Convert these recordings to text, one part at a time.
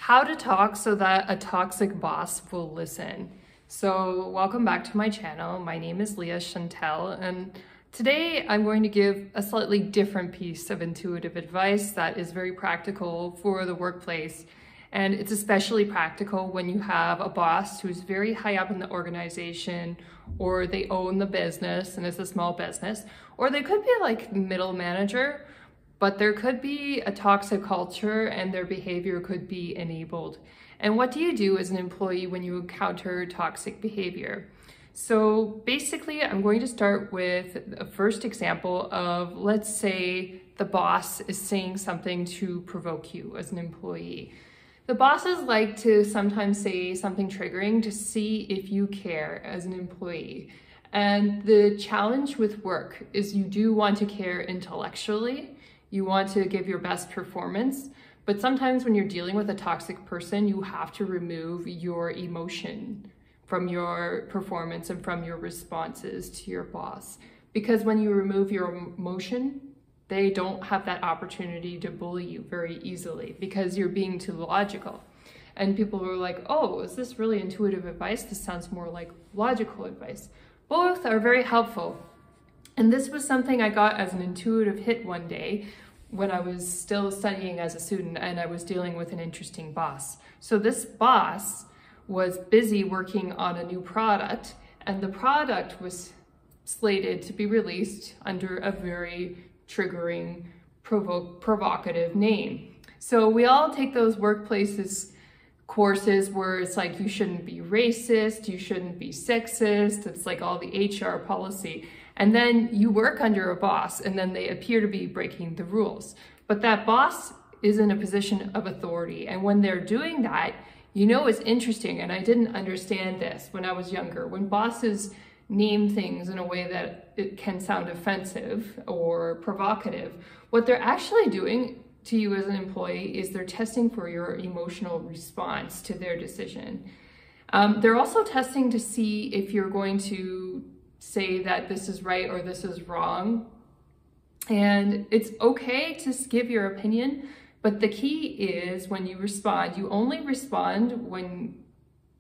How to talk so that a toxic boss will listen. So welcome back to my channel. My name is Leah Chantel, and today I'm going to give a slightly different piece of intuitive advice that is very practical for the workplace. And it's especially practical when you have a boss who's very high up in the organization, or they own the business and it's a small business, or they could be like middle manager, but there could be a toxic culture and their behavior could be enabled. And what do you do as an employee when you encounter toxic behavior? So basically, I'm going to start with a first example of, let's say the boss is saying something to provoke you as an employee. The bosses like to sometimes say something triggering to see if you care as an employee. And the challenge with work is you do want to care intellectually. You want to give your best performance, but sometimes when you're dealing with a toxic person, you have to remove your emotion from your performance and from your responses to your boss. Because when you remove your emotion, they don't have that opportunity to bully you very easily because you're being too logical. And people are like, oh, is this really intuitive advice? This sounds more like logical advice. Both are very helpful. And this was something I got as an intuitive hit one day when I was still studying as a student and I was dealing with an interesting boss. So this boss was busy working on a new product, and the product was slated to be released under a very triggering, provocative name. So we all take those workplaces courses where it's like, you shouldn't be racist, you shouldn't be sexist, it's like all the HR policy. And then you work under a boss and then they appear to be breaking the rules. But that boss is in a position of authority. And when they're doing that, you know, it's interesting. And I didn't understand this when I was younger. When bosses name things in a way that it can sound offensive or provocative, what they're actually doing to you as an employee is they're testing for your emotional response to their decision. They're also testing to see if you're going to say that this is right or this is wrong. And it's okay to give your opinion, but the key is when you respond, you only respond when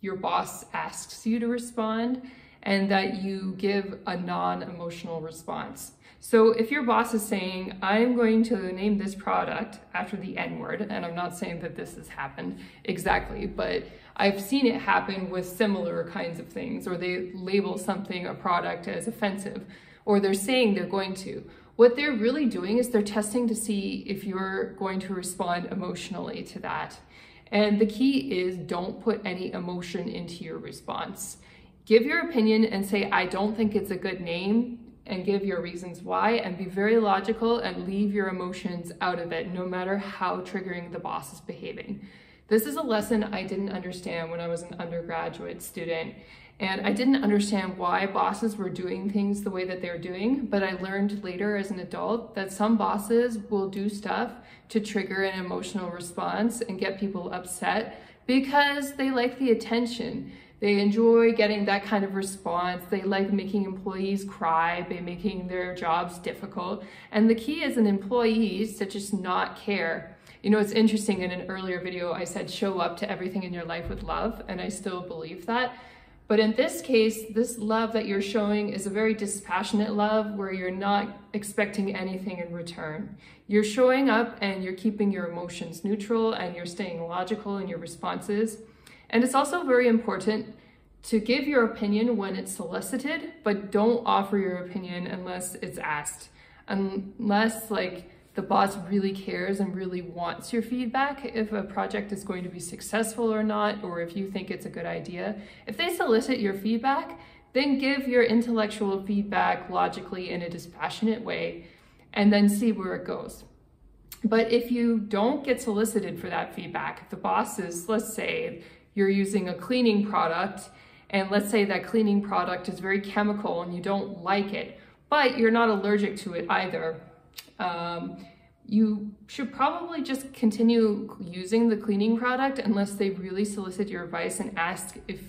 your boss asks you to respond, and that you give a non-emotional response. So if your boss is saying, I'm going to name this product after the N-word, and I'm not saying that this has happened exactly, but I've seen it happen with similar kinds of things, or they label something, a product, as offensive, or they're saying they're going to. What they're really doing is they're testing to see if you're going to respond emotionally to that. And the key is don't put any emotion into your response. Give your opinion and say, I don't think it's a good name, and give your reasons why, and be very logical and leave your emotions out of it, no matter how triggering the boss is behaving. This is a lesson I didn't understand when I was an undergraduate student, and I didn't understand why bosses were doing things the way that they're doing, but I learned later as an adult that some bosses will do stuff to trigger an emotional response and get people upset because they like the attention. They enjoy getting that kind of response. They like making employees cry by making their jobs difficult. And the key as an employee is to just not care. You know, it's interesting, in an earlier video, I said, show up to everything in your life with love, and I still believe that. But in this case, this love that you're showing is a very dispassionate love where you're not expecting anything in return. You're showing up and you're keeping your emotions neutral and you're staying logical in your responses. And it's also very important to give your opinion when it's solicited, but don't offer your opinion unless it's asked. Unless like the boss really cares and really wants your feedback, if a project is going to be successful or not, or if you think it's a good idea. If they solicit your feedback, then give your intellectual feedback logically in a dispassionate way, and then see where it goes. But if you don't get solicited for that feedback, if the boss is, let's say, you're using a cleaning product, and let's say that cleaning product is very chemical and you don't like it, but you're not allergic to it either, you should probably just continue using the cleaning product unless they really solicit your advice and ask if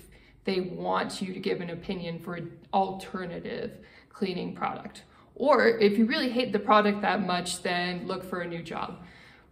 they want you to give an opinion for an alternative cleaning product. Or if you really hate the product that much, then look for a new job.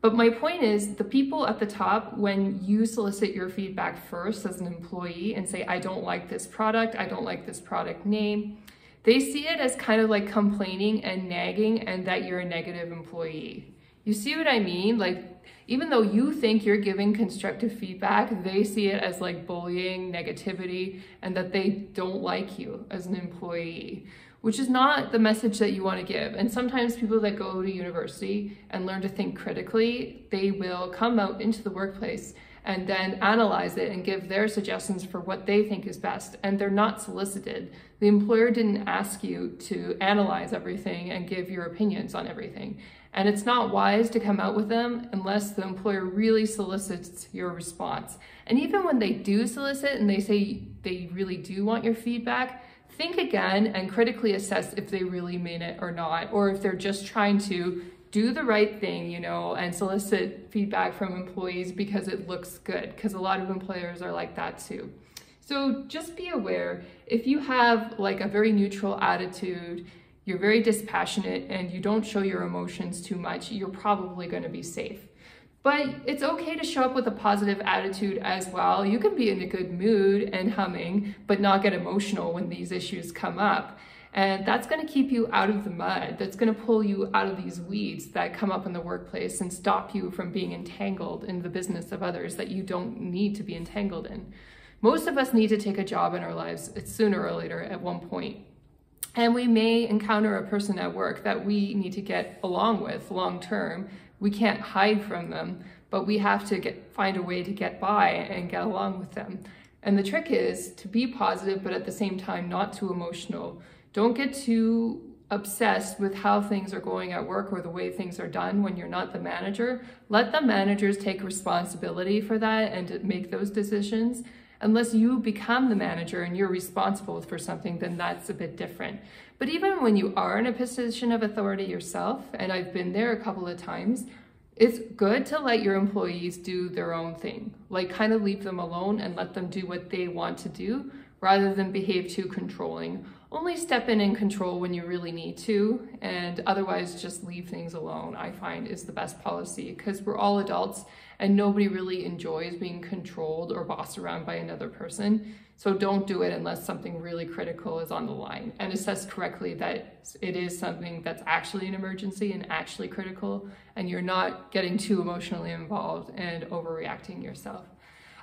But my point is, the people at the top, when you solicit your feedback first as an employee and say, I don't like this product, I don't like this product name, they see it as kind of like complaining and nagging and that you're a negative employee. You see what I mean? Like, even though you think you're giving constructive feedback, they see it as like bullying, negativity, and that they don't like you as an employee, which is not the message that you want to give. And sometimes people that go to university and learn to think critically, they will come out into the workplace and then analyze it and give their suggestions for what they think is best. And they're not solicited. The employer didn't ask you to analyze everything and give your opinions on everything. And it's not wise to come out with them unless the employer really solicits your response. And even when they do solicit and they say they really do want your feedback, think again and critically assess if they really mean it or not, or if they're just trying to do the right thing, you know, and solicit feedback from employees because it looks good, because a lot of employers are like that too. So just be aware, if you have like a very neutral attitude, you're very dispassionate, and you don't show your emotions too much, you're probably going to be safe. But it's okay to show up with a positive attitude as well. You can be in a good mood and humming, but not get emotional when these issues come up. And that's going to keep you out of the mud. That's going to pull you out of these weeds that come up in the workplace and stop you from being entangled in the business of others that you don't need to be entangled in. Most of us need to take a job in our lives sooner or later at one point. And we may encounter a person at work that we need to get along with long term. We can't hide from them, but we have to find a way to get by and get along with them. And the trick is to be positive, but at the same time, not too emotional. Don't get too obsessed with how things are going at work or the way things are done when you're not the manager. Let the managers take responsibility for that and to make those decisions. Unless you become the manager and you're responsible for something, then that's a bit different. But even when you are in a position of authority yourself, and I've been there a couple of times, it's good to let your employees do their own thing. Like, kind of leave them alone and let them do what they want to do rather than behave too controlling. Only step in and control when you really need to, and otherwise just leave things alone, I find is the best policy, because we're all adults and nobody really enjoys being controlled or bossed around by another person. So don't do it unless something really critical is on the line, and assess correctly that it is something that's actually an emergency and actually critical, and you're not getting too emotionally involved and overreacting yourself.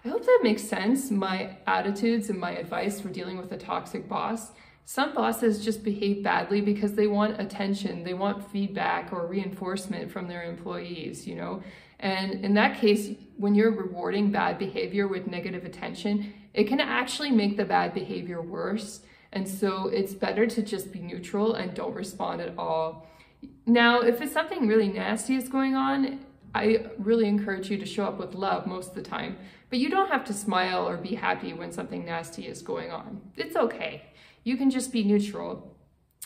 I hope that makes sense, my attitudes and my advice for dealing with a toxic boss. Some bosses just behave badly because they want attention, they want feedback or reinforcement from their employees, you know? And in that case, when you're rewarding bad behavior with negative attention, it can actually make the bad behavior worse. And so it's better to just be neutral and don't respond at all. Now, if it's something really nasty is going on, I really encourage you to show up with love most of the time. But you don't have to smile or be happy when something nasty is going on. It's okay. You can just be neutral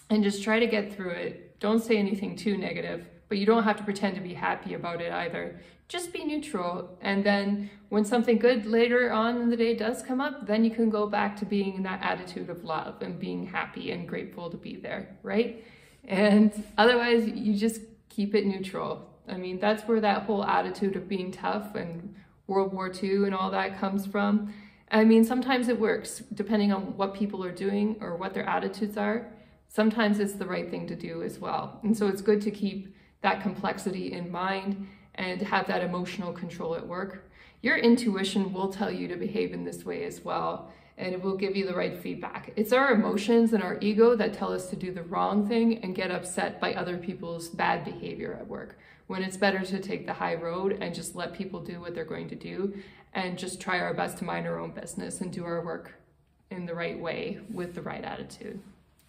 and just try to get through it. Don't say anything too negative, but you don't have to pretend to be happy about it either. Just be neutral. And then when something good later on in the day does come up, then you can go back to being in that attitude of love and being happy and grateful to be there, right? And otherwise, you just keep it neutral. I mean, that's where that whole attitude of being tough and World War II and all that comes from. I mean, sometimes it works depending on what people are doing or what their attitudes are. Sometimes it's the right thing to do as well. And so it's good to keep that complexity in mind and have that emotional control at work. Your intuition will tell you to behave in this way as well, and it will give you the right feedback. It's our emotions and our ego that tell us to do the wrong thing and get upset by other people's bad behavior at work, when it's better to take the high road and just let people do what they're going to do and just try our best to mind our own business and do our work in the right way with the right attitude.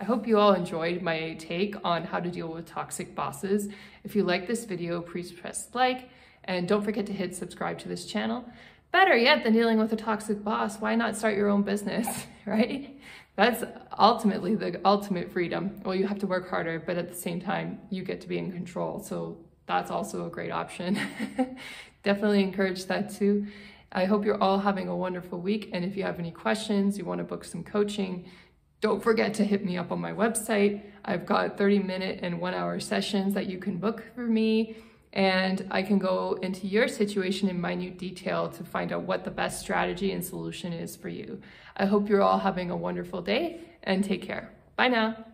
I hope you all enjoyed my take on how to deal with toxic bosses. If you like this video, please press like, and don't forget to hit subscribe to this channel. Better yet than dealing with a toxic boss, why not start your own business, right? That's ultimately the ultimate freedom. Well, you have to work harder, but at the same time, you get to be in control. So that's also a great option. Definitely encourage that too. I hope you're all having a wonderful week. And if you have any questions, you want to book some coaching, don't forget to hit me up on my website. I've got 30-minute and 1-hour sessions that you can book for me. and I can go into your situation in minute detail to find out what the best strategy and solution is for you. I hope you're all having a wonderful day and take care. Bye now.